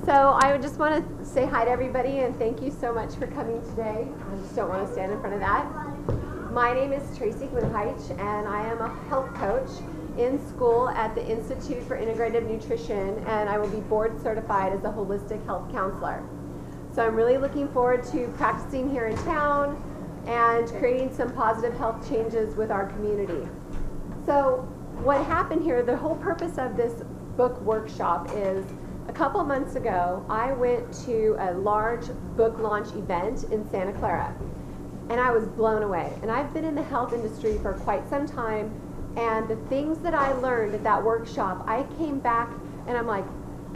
So I just want to say hi to everybody and thank you so much for coming today. I just don't want to stand in front of that. My name is Tracy Glenheich and I am a health coach in school at the Institute for Integrative Nutrition, and I will be board certified as a holistic health counselor. So I'm really looking forward to practicing here in town and creating some positive health changes with our community. So what happened here, the whole purpose of this book workshop is a couple months ago, I went to a large book launch event in Santa Clara, and I was blown away. And I've been in the health industry for quite some time, and the things that I learned at that workshop, I came back and I'm like,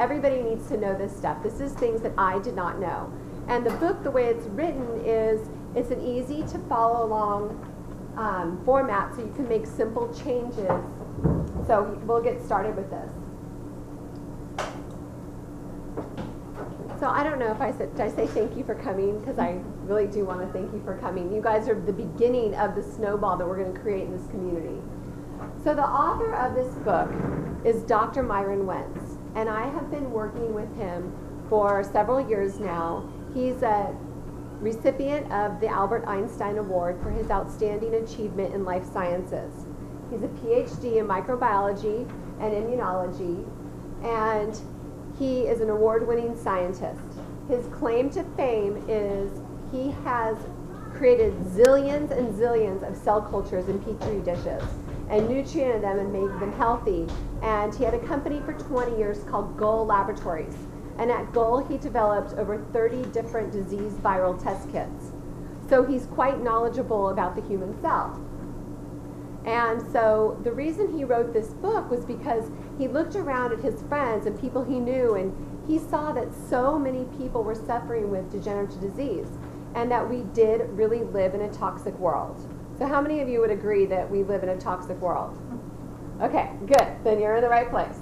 everybody needs to know this stuff. This is things that I did not know. And the book, the way it's written is, it's an easy to follow along format so you can make simple changes. So we'll get started with this. So I don't know if did I say thank you for coming? Because I really do want to thank you for coming. You guys are the beginning of the snowball that we're going to create in this community. So the author of this book is Dr. Myron Wentz, and I have been working with him for several years now. He's a recipient of the Albert Einstein Award for his outstanding achievement in life sciences. He's a PhD in microbiology and immunology, and he is an award-winning scientist. His claim to fame is he has created zillions and zillions of cell cultures in petri dishes and nutriented them and made them healthy. And he had a company for 20 years called Gull Laboratories. And at Gull, he developed over 30 different disease viral test kits. So he's quite knowledgeable about the human cell. And so the reason he wrote this book was because he looked around at his friends and people he knew, and he saw that so many people were suffering with degenerative disease, and that we did really live in a toxic world. So how many of you would agree that we live in a toxic world? Okay, good. Then you're in the right place.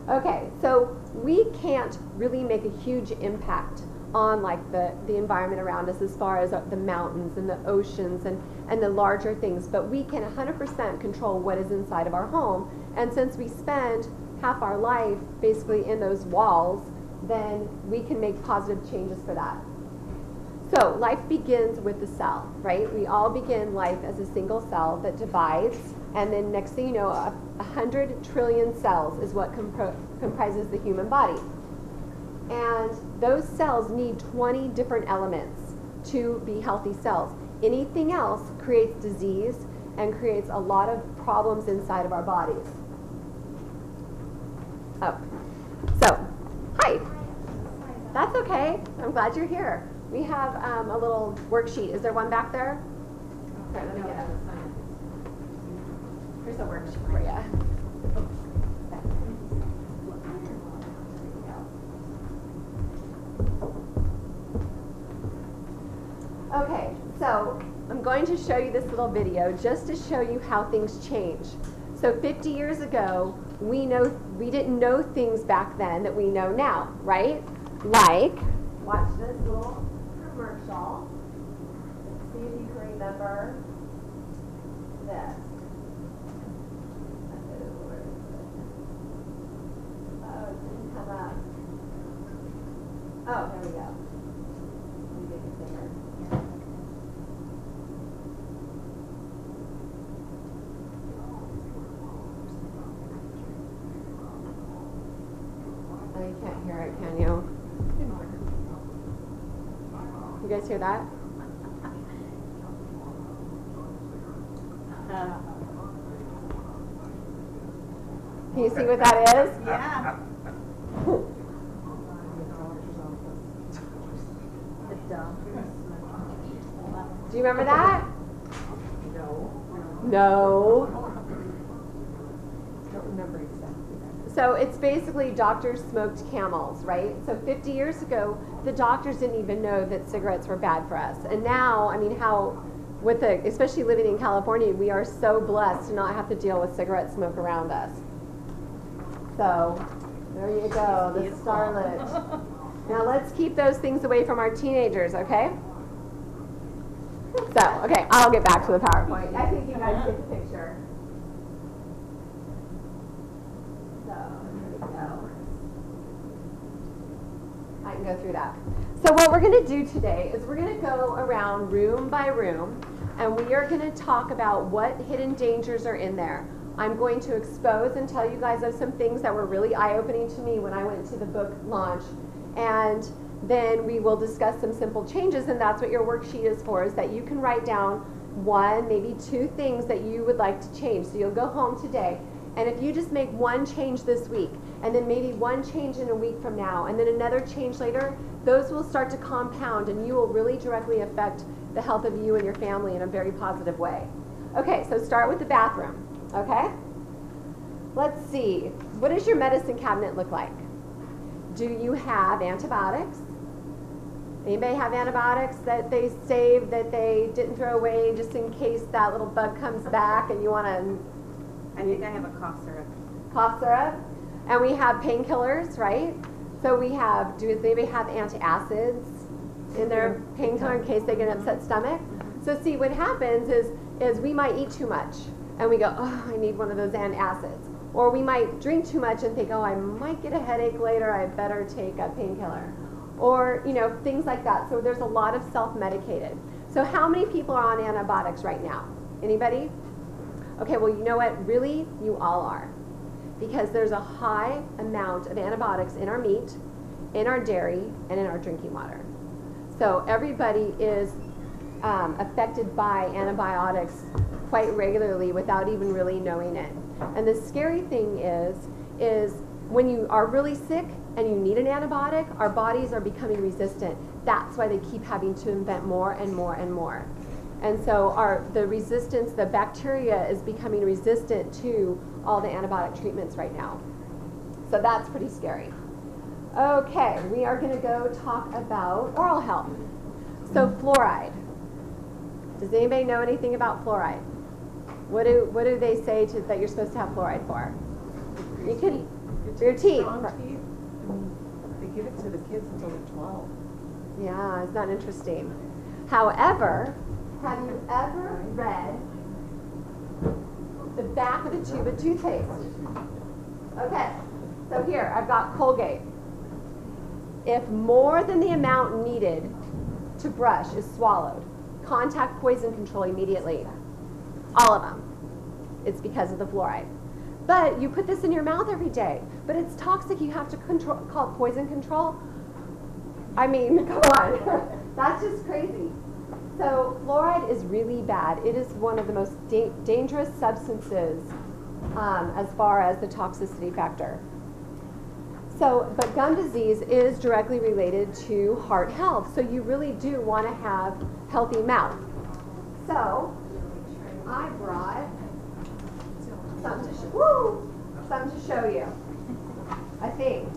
Okay, so we can't really make a huge impact on like the environment around us as far as the mountains and the oceans and the larger things, but we can 100% control what is inside of our home. And since we spend half our life basically in those walls, then we can make positive changes for that. So life begins with the cell, right? We all begin life as a single cell that divides, and then next thing you know, 100 trillion cells is what comprises the human body. And those cells need 20 different elements to be healthy cells. Anything else creates disease and creates a lot of problems inside of our bodies. Oh, so, hi. That's okay. I'm glad you're here. We have a little worksheet. Is there one back there? Okay, let me get it. Here's a worksheet for you. Okay, so I'm going to show you this little video just to show you how things change. So 50 years ago, we didn't know things back then that we know now, right? Like, watch this little commercial. Let's see if you can remember this. Oh, it didn't come up. Oh, there we go. Let me make it bigger. Oh, you can't hear it, can you? You guys hear that? Can you see what that is? Yeah. Do you remember that? No. Don't remember exactly. So it's basically doctors smoked Camels, right? So 50 years ago, the doctors didn't even know that cigarettes were bad for us. And now, I mean, especially living in California, we are so blessed to not have to deal with cigarette smoke around us. So there you go, the starlet. Now let's keep those things away from our teenagers, okay? So, okay, I'll get back to the PowerPoint. I think you guys get the picture. So, here we go. tonight and go through that. So what we're going to do today is we're going to go around room by room, and we are going to talk about what hidden dangers are in there. I'm going to expose and tell you guys of some things that were really eye-opening to me when I went to the book launch, and then we will discuss some simple changes, and that's what your worksheet is for, is that you can write down one, maybe two things that you would like to change. So you'll go home today, and if you just make one change this week, and then maybe one change in a week from now, and then another change later, those will start to compound, and you will really directly affect the health of you and your family in a very positive way. Okay, so start with the bathroom, okay? Let's see, what does your medicine cabinet look like? Do you have antibiotics? Anybody have antibiotics that they saved, that they didn't throw away just in case that little bug comes back and you want to? I think I have a cough syrup. Cough syrup. And we have painkillers, right? So we have, does anybody have antacids in their painkiller in case they get an upset stomach? So see, what happens is we might eat too much and we go, oh, I need one of those antacids. Or we might drink too much and think, oh, I might get a headache later, I better take a painkiller. Or, you know, things like that. So there's a lot of self-medicated. So how many people are on antibiotics right now? Anybody? Okay, well, you know what? Really, you all are. Because there's a high amount of antibiotics in our meat, in our dairy, and in our drinking water. So everybody is affected by antibiotics quite regularly without even really knowing it. And the scary thing is when you are really sick and you need an antibiotic, our bodies are becoming resistant. That's why they keep having to invent more and more and more. And so the resistance, the bacteria is becoming resistant to all the antibiotic treatments right now. So that's pretty scary. Okay, we are going to go talk about oral health. So fluoride. Does anybody know anything about fluoride? What do they say that you're supposed to have fluoride for? You can, for your teeth. They give it to the kids until they're 12. Yeah, isn't that interesting? However, have you ever read the back of a tube of toothpaste? Okay, so here, I've got Colgate. If more than the amount needed to brush is swallowed, contact poison control immediately. All of them. It's because of the fluoride. But you put this in your mouth every day, but it's toxic, you have to call it poison control. I mean, come on. That's just crazy. So fluoride is really bad. It is one of the most dangerous substances as far as the toxicity factor. So, but gum disease is directly related to heart health. So you really do want to have healthy mouth. So I brought something to show you. I think.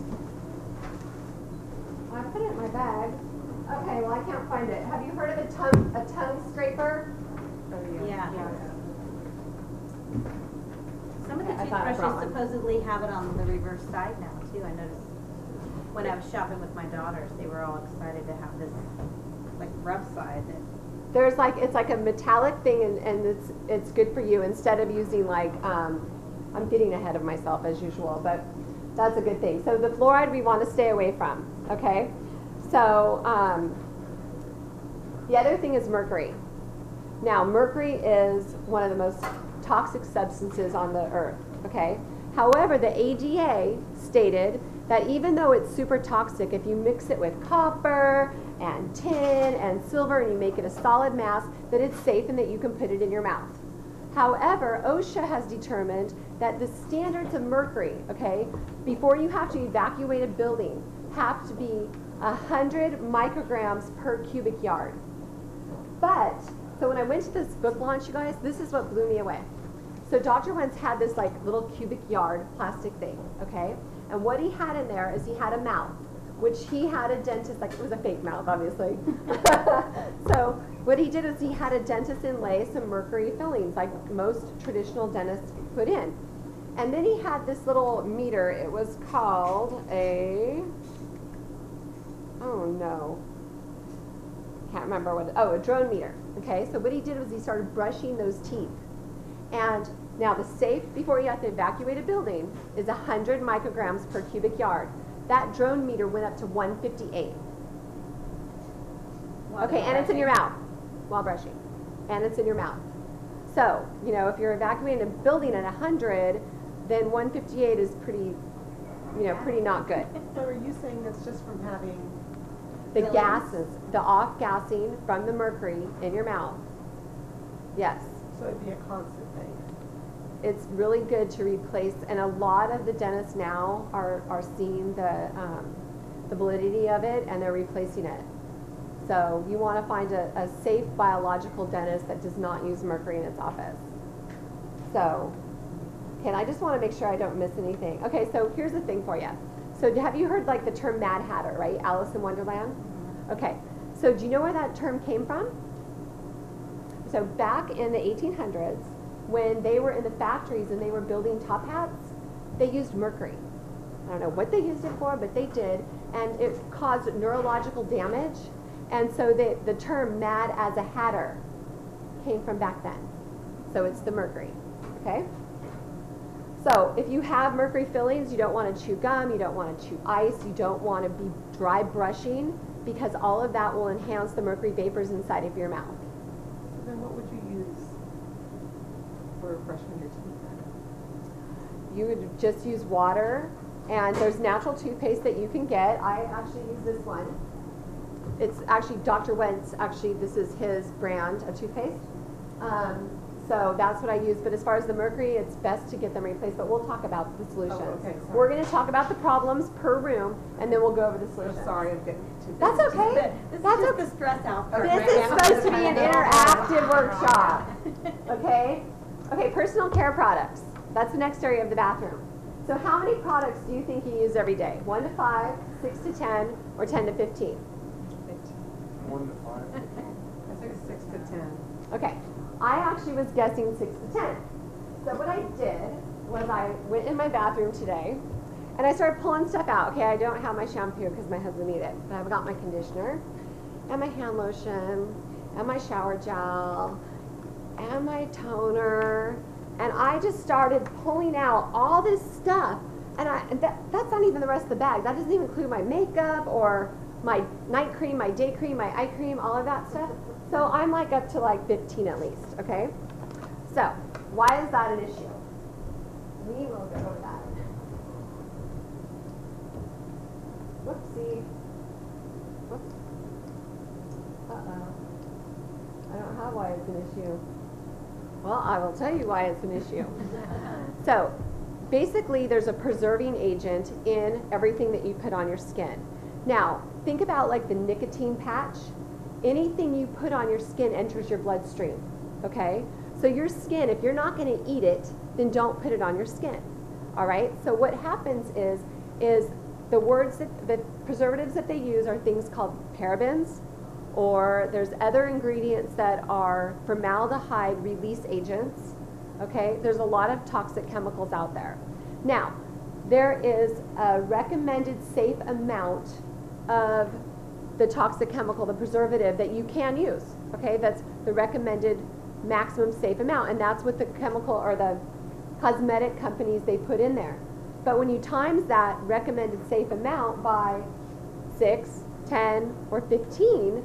I put it in my bag. Okay, well I can't find it. Have you heard of a tongue scraper? Oh, yeah. Some of the Okay, I thought I toothbrushes brought one. supposedly have it on the reverse side now too. I noticed when I was shopping with my daughters, they were all excited to have this like rough side. There's like, it's like a metallic thing, and it's good for you instead of using like, I'm getting ahead of myself as usual, but that's a good thing. So the fluoride we want to stay away from, okay? So the other thing is mercury. Now mercury is one of the most toxic substances on the earth, okay? However, the ADA stated that even though it's super toxic, if you mix it with copper and tin and silver and you make it a solid mass, that it's safe and that you can put it in your mouth. However, OSHA has determined that the standards of mercury, okay, before you have to evacuate a building, have to be 100 micrograms per cubic yard. But, so when I went to this book launch, you guys, this is what blew me away. So Dr. Wentz had this like little cubic yard plastic thing, okay? And what he had in there is he had a mouth, which he had a dentist, like it was a fake mouth, obviously. So what he did is he had a dentist inlay some mercury fillings, like most traditional dentists put in. And then he had this little meter. It was called a, oh no, can't remember what, a drone meter, okay? So what he did was he started brushing those teeth. And now the safe, before you have to evacuate a building, is 100 micrograms per cubic yard. that drone meter went up to 158. While Okay, and it's in your mouth while brushing. And it's in your mouth. So, you know, if you're evacuating a building at 100, then 158 is pretty, you know, pretty not good. So are you saying that's just from having, The Fillings? gases, the off-gassing from the mercury in your mouth. Yes. so it'd be a constant thing? It's really good to replace, and a lot of the dentists now are seeing the validity of it, and they're replacing it. So you want to find a safe biological dentist that does not use mercury in its office. So, okay, and I just want to make sure I don't miss anything. Okay, so here's the thing for you. So have you heard like the term Mad Hatter, right? Alice in Wonderland? Okay, so do you know where that term came from? So back in the 1800s, when they were in the factories and they were building top hats, they used mercury. I don't know what they used it for, but they did, and it caused neurological damage. And so the term mad as a hatter came from back then. So it's the mercury, okay? So if you have mercury fillings, you don't want to chew gum, you don't want to chew ice, you don't want to be dry brushing, because all of that will enhance the mercury vapors inside of your mouth. So then what would you use for brushing your teeth? You would just use water, and there's natural toothpaste that you can get. I actually use this one. It's actually Dr. Wentz, actually this is his brand of toothpaste. So that's what I use, but as far as the mercury, it's best to get them replaced, but we'll talk about the solutions. Oh, okay, sorry. We're going to talk about the problems per room, and then we'll go over the solutions. I'm sorry, I'm getting too busy. That's okay. This That's is just okay. the stress out part. This right is now. supposed to be an interactive workshop, okay? Okay, personal care products. That's the next area of the bathroom. So how many products do you think you use every day? 1 to 5, 6 to 10, or 10 to 15? 1 to 5. I think 6 to 10. Okay, I actually was guessing 6 to 10. So what I did was I went in my bathroom today, and I started pulling stuff out. Okay, I don't have my shampoo because my husband needed it, but I've got my conditioner, and my hand lotion, and my shower gel, and my toner, and I just started pulling out all this stuff, and that's not even the rest of the bag. That doesn't even include my makeup or my night cream, my day cream, my eye cream, all of that stuff. So I'm like up to like 15 at least, okay? So why is that an issue? We will go over that. Whoopsie. Whoops. Uh-oh. I don't have why it's an issue. Well, I will tell you why it's an issue. So basically there's a preserving agent in everything that you put on your skin. Now, think about like the nicotine patch. Anything you put on your skin enters your bloodstream, okay? So your skin, if you're not going to eat it, then don't put it on your skin, all right? So what happens is the words that the preservatives that they use are things called parabens, or there's other ingredients that are formaldehyde release agents, okay? There's a lot of toxic chemicals out there. Now, there is a recommended safe amount of the toxic chemical, the preservative, that you can use, okay? That's the recommended maximum safe amount, and that's what the chemical or the cosmetic companies, they put in there. But when you times that recommended safe amount by 6, 10, or 15,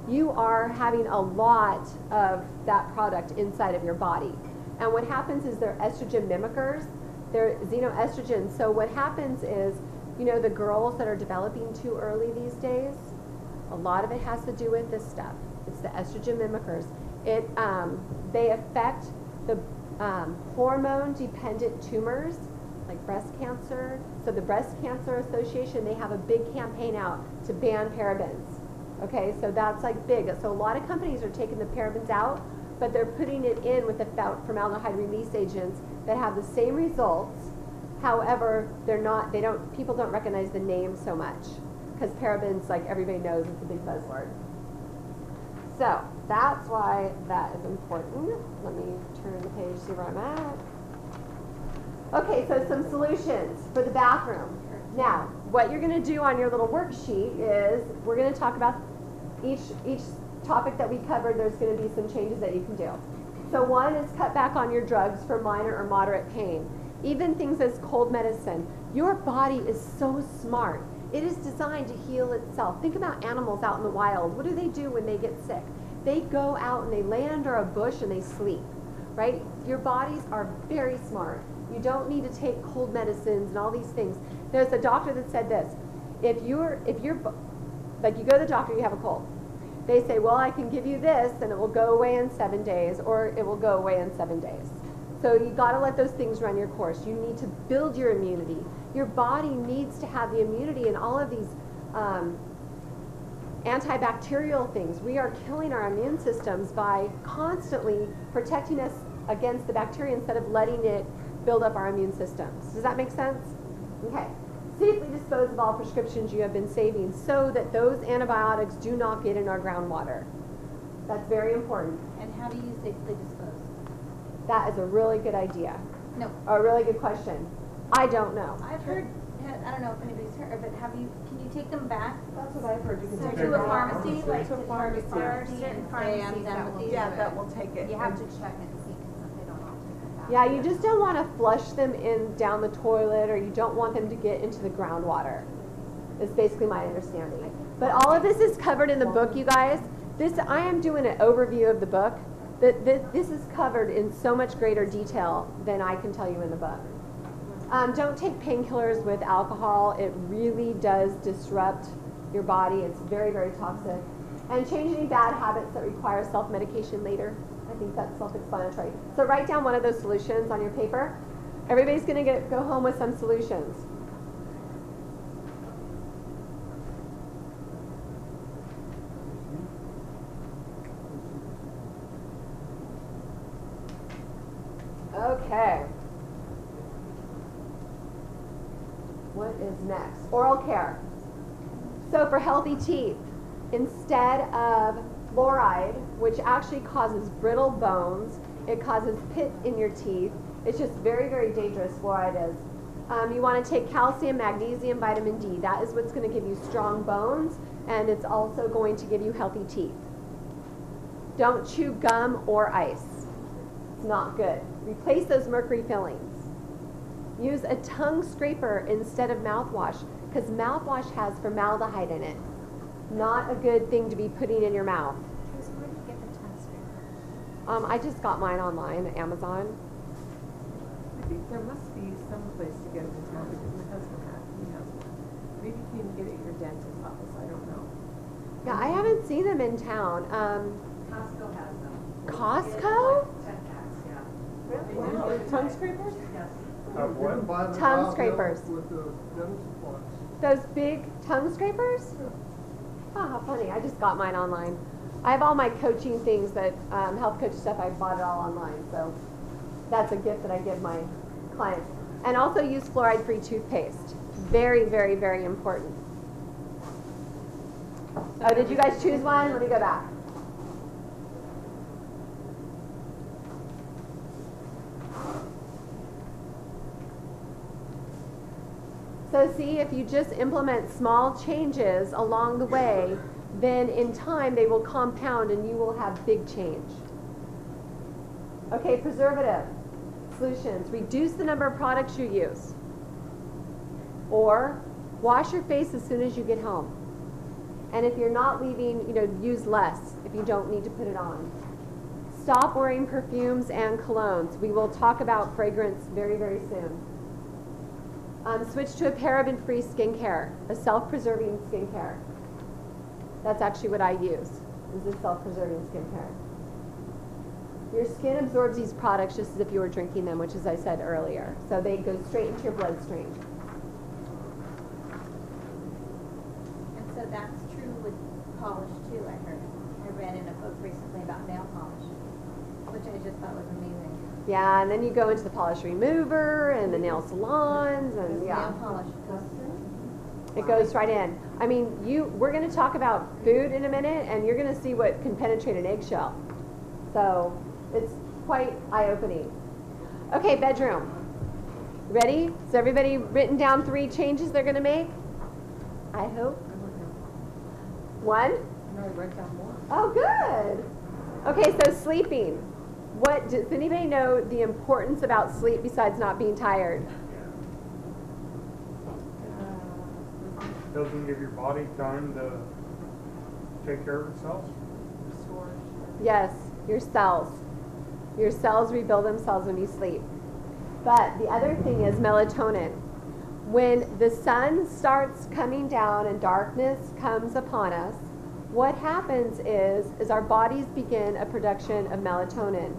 you are having a lot of that product inside of your body. And what happens is they're estrogen mimickers, they're xenoestrogens. So what happens is, you know, the girls that are developing too early these days, a lot of it has to do with this stuff. It's the estrogen mimickers. They affect the hormone-dependent tumors, like breast cancer. So the Breast Cancer Association, they have a big campaign out to ban parabens. Okay, so that's like big. So a lot of companies are taking the parabens out, but they're putting it in with the formaldehyde release agents that have the same results. However, people don't recognize the name so much, because parabens, like everybody knows, it's a big buzzword. So that's why that is important. Let me turn the page, see where I'm at. Okay, so some solutions for the bathroom. Now, what you're going to do on your little worksheet is we're going to talk about each topic that we covered. There's going to be some changes that you can do. So one is cut back on your drugs for minor or moderate pain. even things as cold medicine. Your body is so smart. It is designed to heal itself. Think about animals out in the wild. What do they do when they get sick? They go out and they lay under a bush and they sleep, right? Your bodies are very smart. You don't need to take cold medicines and all these things. There's a doctor that said this. If you're like you go to the doctor, you have a cold. They say, well, I can give you this and it will go away in 7 days, or it will go away in 7 days. So you got to let those things run your course. You need to build your immunity. Your body needs to have the immunity and all of these antibacterial things. We are killing our immune systems by constantly protecting us against the bacteria instead of letting it build up our immune systems. Does that make sense? Okay. Safely dispose of all prescriptions you have been saving so that those antibiotics do not get in our groundwater. That's very important. And how do you safely dispose? That is a really good idea. No. A really good question. I don't know. I've heard, I don't know if anybody's heard, but can you take them back? That's what I've heard, you can So take to it a back. pharmacy, like To a pharmacy. there are certain pharmacies that will do Yeah, it. that will take it. You have to check and see because they don't all take it back. Yeah, you just don't want to flush them in down the toilet, or you don't want them to get into the groundwater. Is basically my understanding. But all of this is covered in the book, you guys. I am doing an overview of the book. This is covered in so much greater detail than I can tell you in the book. Don't take painkillers with alcohol. It really does disrupt your body. It's very, very toxic. And change any bad habits that require self-medication later. I think that's self-explanatory. So write down one of those solutions on your paper. Everybody's going to go home with some solutions. Okay. What is next? Oral care. So for healthy teeth, instead of fluoride, which actually causes brittle bones, it causes pit in your teeth. It's just very, very dangerous, fluoride is. You want to take calcium, magnesium, vitamin D. That is what's going to give you strong bones, and it's also going to give you healthy teeth. Don't chew gum or ice. It's not good. Replace those mercury fillings. Use a tongue scraper instead of mouthwash, because mouthwash has formaldehyde in it. Not a good thing to be putting in your mouth. Where do you get the tongue scraper? I just got mine online, Amazon. I think there must be some place to get it in town because my husband has one. Maybe you can get it at your dentist's office, I don't know. Yeah, I haven't seen them in town. Costco has them. Costco? 10 packs, yeah. Wow, tongue scrapers? Yes. Tongue scrapers. With the dental supplies. Those big tongue scrapers? Oh, how funny. I just got mine online. I have all my coaching things that, health coach stuff, I bought it all online. So that's a gift that I give my clients. And also use fluoride-free toothpaste. Very, very, very important. Oh, did you guys choose one? Let me go back. So see, if you just implement small changes along the way, then in time they will compound and you will have big change. Okay, preservative solutions. Reduce the number of products you use. Or wash your face as soon as you get home. And if you're not leaving, use less if you don't need to put it on. Stop wearing perfumes and colognes. We will talk about fragrance very, very soon. Switch to a paraben-free skincare, a self-preserving skincare. That's actually what I use, is a self-preserving skincare. Your skin absorbs these products just as if you were drinking them, which as I said earlier. So they go straight into your bloodstream. And so that's true with polish too, I heard. I read in a book recently about nail polish, which I just thought was amazing. Yeah, and then you go into the polish remover and the nail salons, and yeah. Nail polish goes It goes right in. I mean, we're going to talk about food in a minute, and you're going to see what can penetrate an eggshell. So it's quite eye-opening. Okay, bedroom. Ready? Has everybody written down 3 changes they're going to make? I hope. One? No, I write down more. Oh, good. Okay, so sleeping. What does anybody know the importance about sleep besides not being tired? Doesn't give your body time to take care of itself. Yes, your cells. Your cells rebuild themselves when you sleep. But the other thing is melatonin. When the sun starts coming down and darkness comes upon us, what happens is our bodies begin a production of melatonin.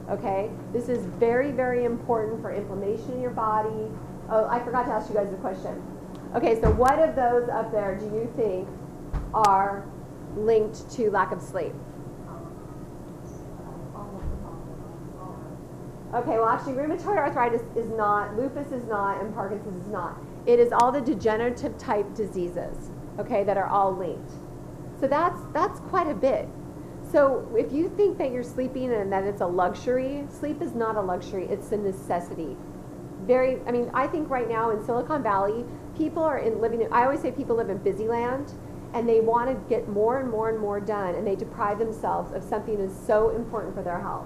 Okay? This is very, very important for inflammation in your body. Oh, I forgot to ask you guys a question. Okay, so what of those up there do you think are linked to lack of sleep? Okay, well actually rheumatoid arthritis is not, lupus is not, and Parkinson's is not. It is all the degenerative type diseases, okay, that are all linked. So that's quite a bit. So if you think that you're sleeping and that it's a luxury, sleep is not a luxury, it's a necessity. I think right now in Silicon Valley, people are I always say people live in busy land, and they want to get more and more and more done, and they deprive themselves of something that is so important for their health.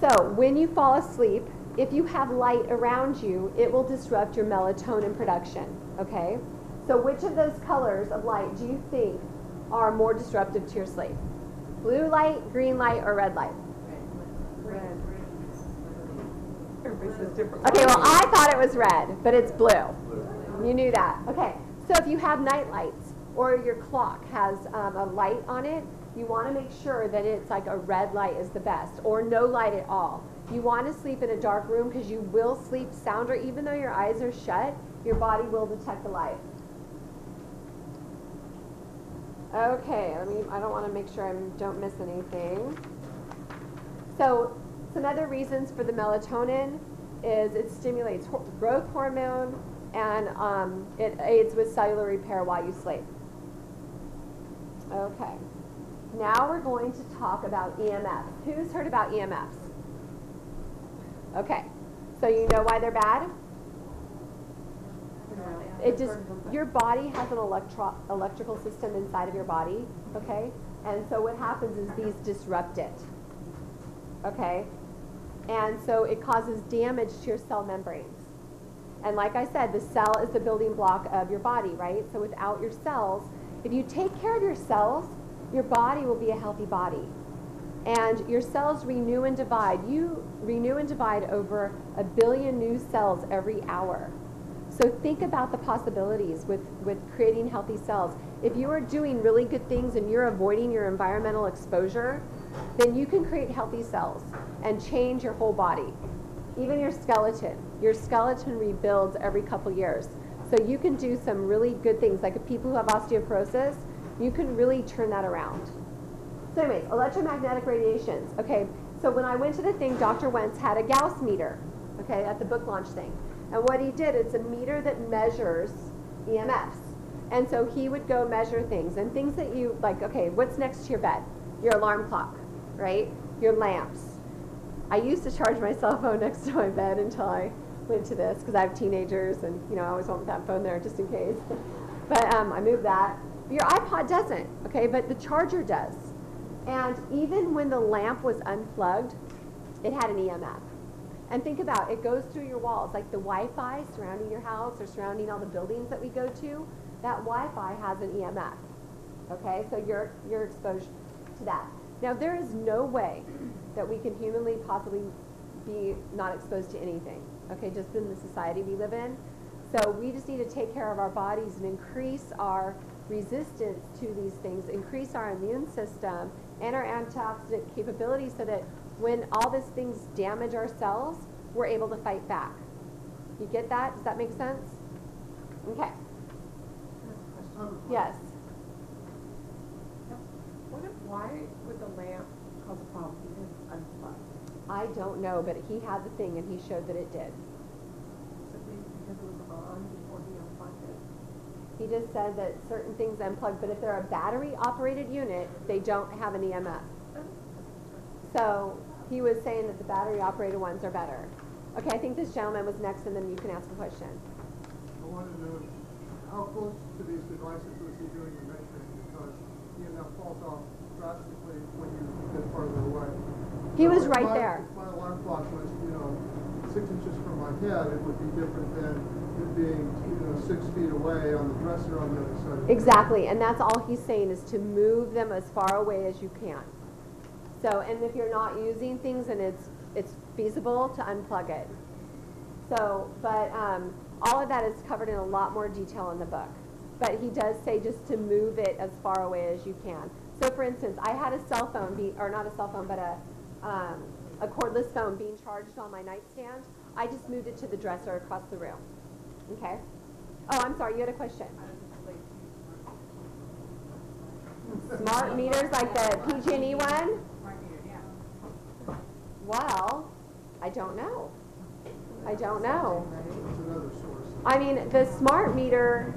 So when you fall asleep, if you have light around you, it will disrupt your melatonin production, okay? So which of those colors of light do you think are more disruptive to your sleep? Blue light, green light, or red light? Red. Everybody says different. Okay, well I thought it was red, but it's blue. You knew that. Okay, so if you have night lights or your clock has a light on it, you want to make sure that it's like a red light is the best, or no light at all. You want to sleep in a dark room because you will sleep sounder. Even though your eyes are shut, your body will detect the light. Okay, I don't want to make sure I don't miss anything. So some other reasons for the melatonin is it stimulates growth hormone, and it aids with cellular repair while you sleep. Okay. Now we're going to talk about EMFs. Who's heard about EMFs? Okay. So you know why they're bad? Your body has an electrical system inside of your body, okay? And so what happens is these disrupt it, okay? And so it causes damage to your cell membranes. And like I said, the cell is the building block of your body, right? So without your cells, if you take care of your cells, your body will be a healthy body. And your cells renew and divide. You renew and divide over 1 billion new cells every hour. So think about the possibilities with creating healthy cells. If you are doing really good things and you're avoiding your environmental exposure, then you can create healthy cells and change your whole body. Even your skeleton. Your skeleton rebuilds every couple years. So you can do some really good things. Like if people who have osteoporosis, you can really turn that around. So anyways, electromagnetic radiations. Okay, so when I went to the thing, Dr. Wentz had a Gauss meter, okay, at the book launch thing. And what he did, it's a meter that measures EMFs. And so he would go measure things, and things that you, like, okay, what's next to your bed? Your alarm clock, right? Your lamps. I used to charge my cell phone next to my bed until I went to this, because I have teenagers, and, I always want that phone there just in case. But I moved that. Your iPod doesn't, okay, but the charger does. And even when the lamp was unplugged, it had an EMF. And think about it, goes through your walls, like the Wi-Fi surrounding your house or surrounding all the buildings that we go to, that Wi-Fi has an EMF. Okay, so you're exposed to that. Now there is no way that we can humanly possibly be not exposed to anything, okay, just in the society we live in. So we just need to take care of our bodies and increase our resistance to these things, increase our immune system and our antioxidant capabilities so that when all these things damage our cells, we're able to fight back. You get that? Does that make sense? Okay. Yes. Why would the lamp cause a problem because it's unplugged? I don't know, but he had the thing and he showed that it did. So because it was on before he unplugged it? He just said that certain things unplug, but if they're a battery-operated unit, they don't have an EMF. So he was saying that the battery-operated ones are better. Okay, I think this gentleman was next, and then you can ask a question. I wanted to know how close to these devices was he doing the measuring, because EMF falls off drastically when you get farther He So was if right my- there. If my alarm clock was, 6 inches from my head, it would be different than it being, 6 feet away on the dresser on the other side of the room. Exactly, and that's all he's saying is to move them as far away as you can. So, and if you're not using things and it's feasible to unplug it. So, but all of that is covered in a lot more detail in the book. But he does say just to move it as far away as you can. So for instance, I had a cell phone, or not a cell phone, but a cordless phone being charged on my nightstand. I just moved it to the dresser across the room. Okay? Oh, I'm sorry, you had a question. Smart meters like the PG&E one? Well, I don't know. I don't know. That's another source. I mean, the smart meter,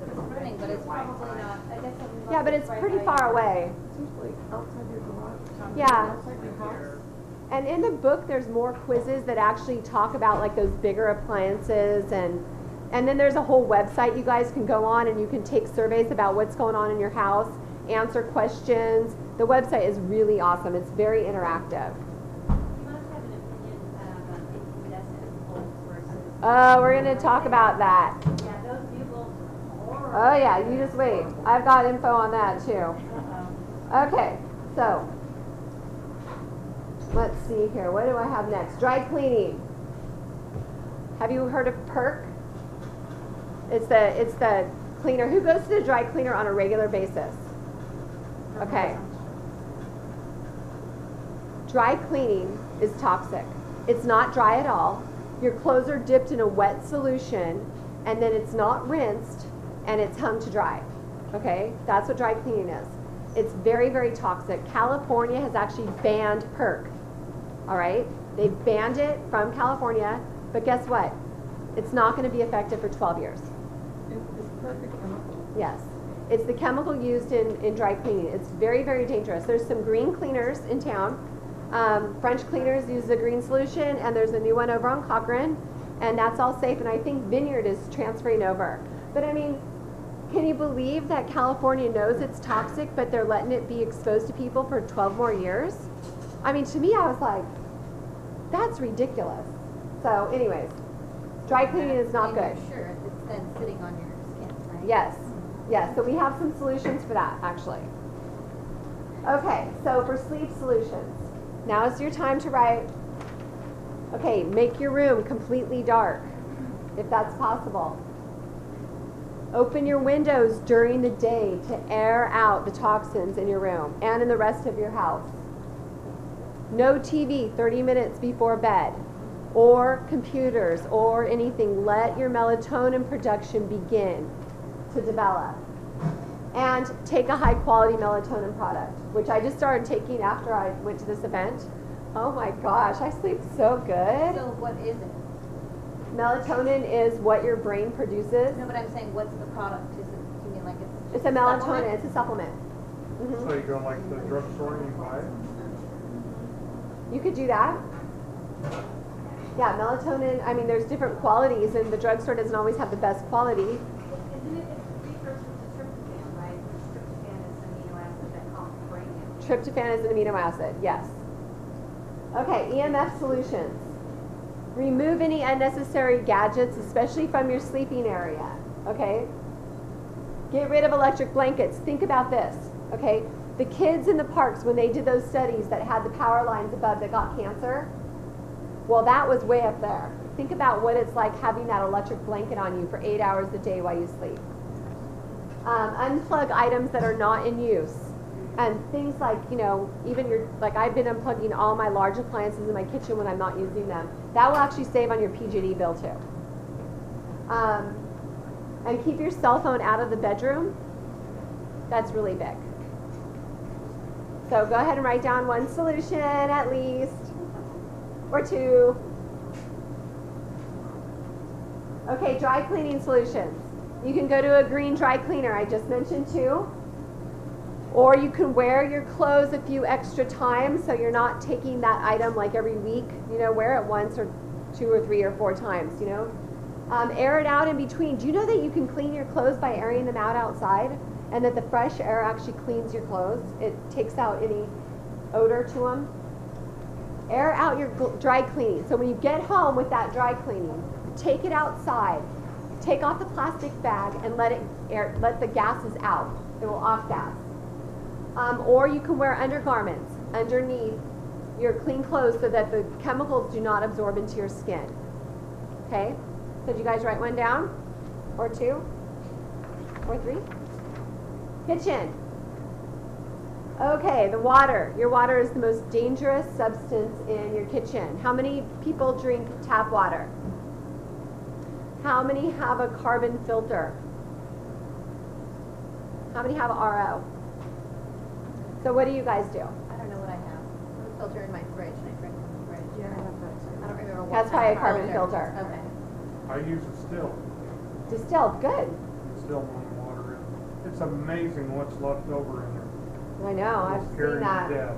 It's running, but it's probably not, I guess. yeah, but it's pretty far away. It's usually outside your garage. Yeah. Outside your house. And in the book, there's more quizzes that actually talk about like those bigger appliances, and then there's a whole website you guys can go on and you can take surveys about what's going on in your house, answer questions. The website is really awesome. It's very interactive. You must have an opinion about incandescent bulbs versus. Oh, we're going to talk about that. Yeah, those new bulbs are horrible. Oh yeah, you just wait. I've got info on that too. Okay, so let's see here. What do I have next? Dry cleaning. Have you heard of PERC? It's the cleaner. Who goes to the dry cleaner on a regular basis? Okay. Dry cleaning is toxic. It's not dry at all. Your clothes are dipped in a wet solution, and then it's not rinsed, and it's hung to dry. Okay? That's what dry cleaning is. It's very, very toxic. California has actually banned PERC. All right? They've banned it from California, but guess what? It's not going to be effective for 12 years. It's perfect chemical. Yes. It's the chemical used in dry cleaning. It's very, very dangerous. There's some green cleaners in town. French Cleaners uses a green solution, and there's a new one over on Cochrane, and that's all safe, and I think Vineyard is transferring over. But I mean, can you believe that California knows it's toxic, but they're letting it be exposed to people for 12 more years? I mean, to me, I was like, that's ridiculous. So anyways, dry cleaning is not good. Sure, it's then sitting on your skin, right? Yes, yes. So we have some solutions for that, actually. Okay, so for sleep solutions, now is your time to write. Okay, make your room completely dark, if that's possible. Open your windows during the day to air out the toxins in your room and in the rest of your house. No TV 30 minutes before bed, or computers, or anything. Let your melatonin production begin to develop. And take a high quality melatonin product, which I just started taking after I went to this event. Oh my gosh, I sleep so good. So what is it? Melatonin is what your brain produces. No, but I'm saying, what's the product? Is it, you mean like It's a melatonin, it's a supplement. So you go like the drugstore and you buy it? You could do that. Yeah, melatonin, I mean, there's different qualities, and the drugstore doesn't always have the best quality. Isn't it precursor to tryptophan, right? Tryptophan is an amino acid that helps brain it. Tryptophan is an amino acid, yes. Okay, EMF solutions. Remove any unnecessary gadgets, especially from your sleeping area, okay? Get rid of electric blankets. Think about this, okay? The kids in the parks, when they did those studies that had the power lines above that got cancer, well, that was way up there. Think about what it's like having that electric blanket on you for 8 hours a day while you sleep. Unplug items that are not in use. And things like, even like I've been unplugging all my large appliances in my kitchen when I'm not using them. That will actually save on your PG&E bill too. And keep your cell phone out of the bedroom. That's really big. So go ahead and write down one solution at least, or two. Okay, dry cleaning solutions. You can go to a green dry cleaner, I just mentioned two. Or you can wear your clothes a few extra times so you're not taking that item like every week. Wear it once or 2 or 3 or 4 times, Air it out in between. Do you know that you can clean your clothes by airing them out outside? And that the fresh air actually cleans your clothes? It takes out any odor to them. Air out your dry cleaning. So when you get home with that dry cleaning, take it outside. Take off the plastic bag and let the gases out. It will off gas. Or you can wear undergarments underneath your clean clothes so that the chemicals do not absorb into your skin. Okay? So did you guys write one down? Or two? Or three? Kitchen. Okay, the water. Your water is the most dangerous substance in your kitchen. How many people drink tap water? How many have a carbon filter? How many have a RO? So what do you guys do? I don't know what I have. I have a filter in my fridge, and I drink from the fridge. Yeah, I have that too. I don't remember what. That's kind probably of a carbon filter. filter. Okay. I use it still. Distilled, good. Still on water. It's amazing what's left over in there. I know, I've It's seen carrying that. death.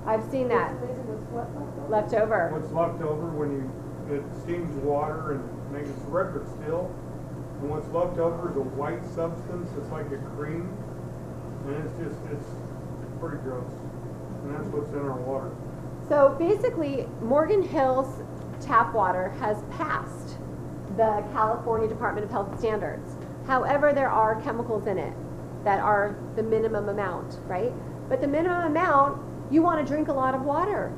I've seen that. It's amazing what's what left over. Left over. What's left over when it steams water and makes its record still. And what's left over is a white substance. It's like a cream. And it's pretty gross. And that's what's in our water. So basically, Morgan Hill's tap water has passed the California Department of Health standards. However, there are chemicals in it that are the minimum amount, right? But the minimum amount, you want to drink a lot of water.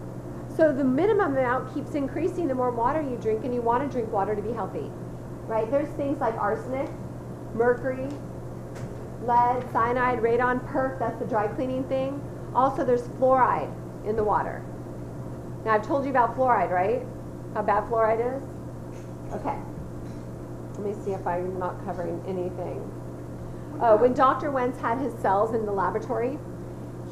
So the minimum amount keeps increasing the more water you drink, and you want to drink water to be healthy, right? There's things like arsenic, mercury, lead, cyanide, radon, perc, that's the dry cleaning thing. Also, there's fluoride in the water. Now, I've told you about fluoride, right? How bad fluoride is? Okay. Let me see if I'm not covering anything. When Dr. Wentz had his cells in the laboratory,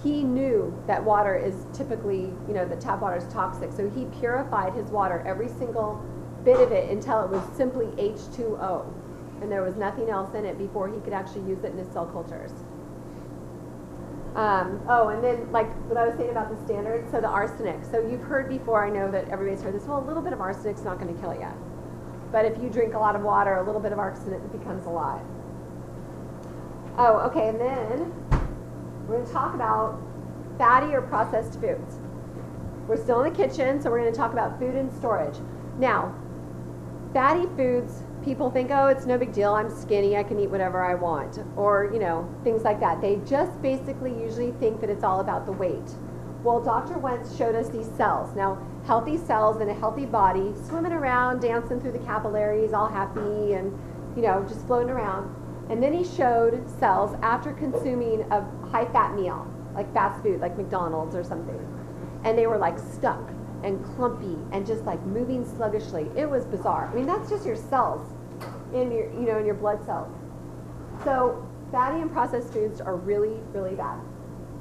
he knew that water is typically, the tap water is toxic. So he purified his water, every single bit of it, until it was simply H2O. And there was nothing else in it before he could actually use it in his cell cultures. And then, like what I was saying about the standards, so the arsenic. So you've heard before, I know that everybody's heard this, well, a little bit of arsenic's not going to kill you. But if you drink a lot of water, a little bit of arsenic becomes a lot. Oh, okay, and then we're going to talk about fatty or processed foods. We're still in the kitchen, so we're going to talk about food and storage. Now, fatty foods, people think, oh, it's no big deal, I'm skinny, I can eat whatever I want, or, things like that. They just basically usually think that it's all about the weight. Well, Dr. Wentz showed us these cells. Now, healthy cells in a healthy body, swimming around, dancing through the capillaries, all happy and, just floating around. And then he showed cells after consuming a high-fat meal, like fast food, like McDonald's or something. And they were like stuck and clumpy and just like moving sluggishly. It was bizarre. I mean, that's just your cells in your, in your blood cells. So fatty and processed foods are really, really bad.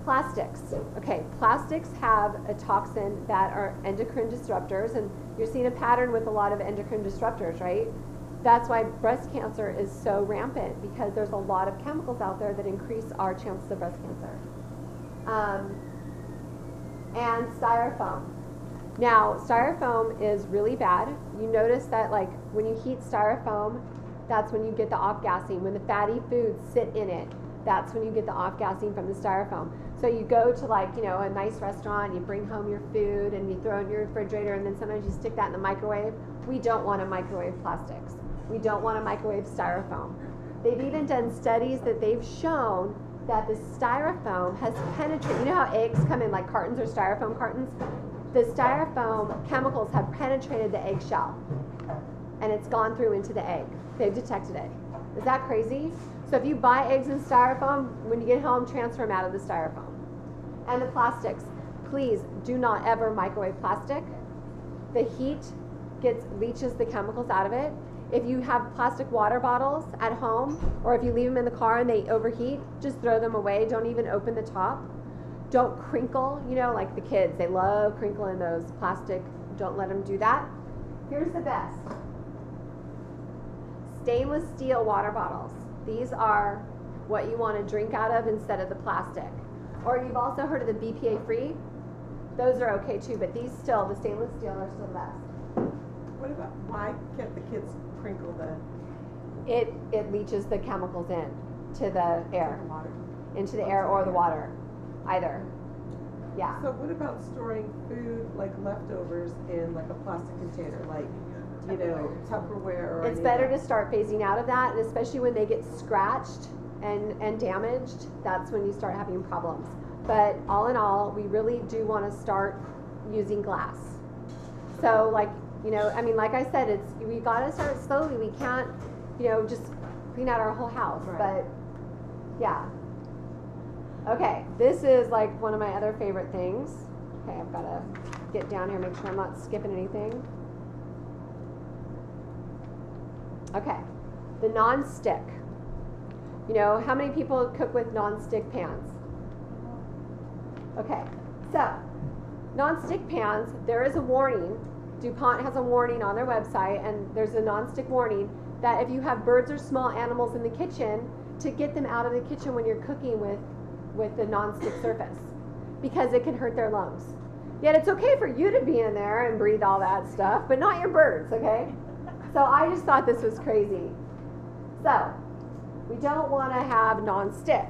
Plastics. Okay, plastics have a toxin that are endocrine disruptors, and you're seeing a pattern with a lot of endocrine disruptors, right? That's why breast cancer is so rampant, because there's a lot of chemicals out there that increase our chances of breast cancer. And styrofoam. Now, styrofoam is really bad. You notice that, like, when you heat styrofoam, that's when you get the off-gassing. When the fatty foods sit in it, that's when you get the off-gassing from the styrofoam. So you go to, like, a nice restaurant, you bring home your food, and you throw it in your refrigerator, and then sometimes you stick that in the microwave. We don't want to microwave plastics. We don't want to microwave styrofoam. They've even done studies that they've shown that the styrofoam has penetrated. You know how eggs come in like cartons or styrofoam cartons? The styrofoam chemicals have penetrated the eggshell, and it's gone through into the egg. They've detected it. Is that crazy? So if you buy eggs in styrofoam, when you get home, transfer them out of the styrofoam. And the plastics, please do not ever microwave plastic. The heat leaches the chemicals out of it. If you have plastic water bottles at home, or if you leave them in the car and they overheat, just throw them away. Don't even open the top. Don't crinkle, like the kids. They love crinkling those plastic. Don't let them do that. Here's the best. Stainless steel water bottles. These are what you want to drink out of instead of the plastic. Or you've also heard of the BPA free. Those are okay too, but these still, the stainless steel are still the best. What about, why can't the kids crinkle the It leaches the chemicals in to the air, water? into the air or the water, either. Yeah. So what about storing food, like leftovers, in like a plastic container, like, you know, Tupperware or It's any of better to that? start phasing out of that, and especially when they get scratched and damaged, that's when you start having problems. But all in all, we really do want to start using glass. So like, you know, I mean, like I said, we got to start slowly. We can't, you know, just clean out our whole house. Right. But yeah. Okay, this is like one of my other favorite things. Okay, I've got to get down here, make sure I'm not skipping anything. Okay, the non-stick. You know, how many people cook with non-stick pans? Okay, so non-stick pans, there is a warning. DuPont has a warning on their website, and there's a non-stick warning that if you have birds or small animals in the kitchen, to get them out of the kitchen when you're cooking with the non-stick surface, because it can hurt their lungs. Yet it's okay for you to be in there and breathe all that stuff, but not your birds, okay? So I just thought this was crazy. So we don't want to have non-stick.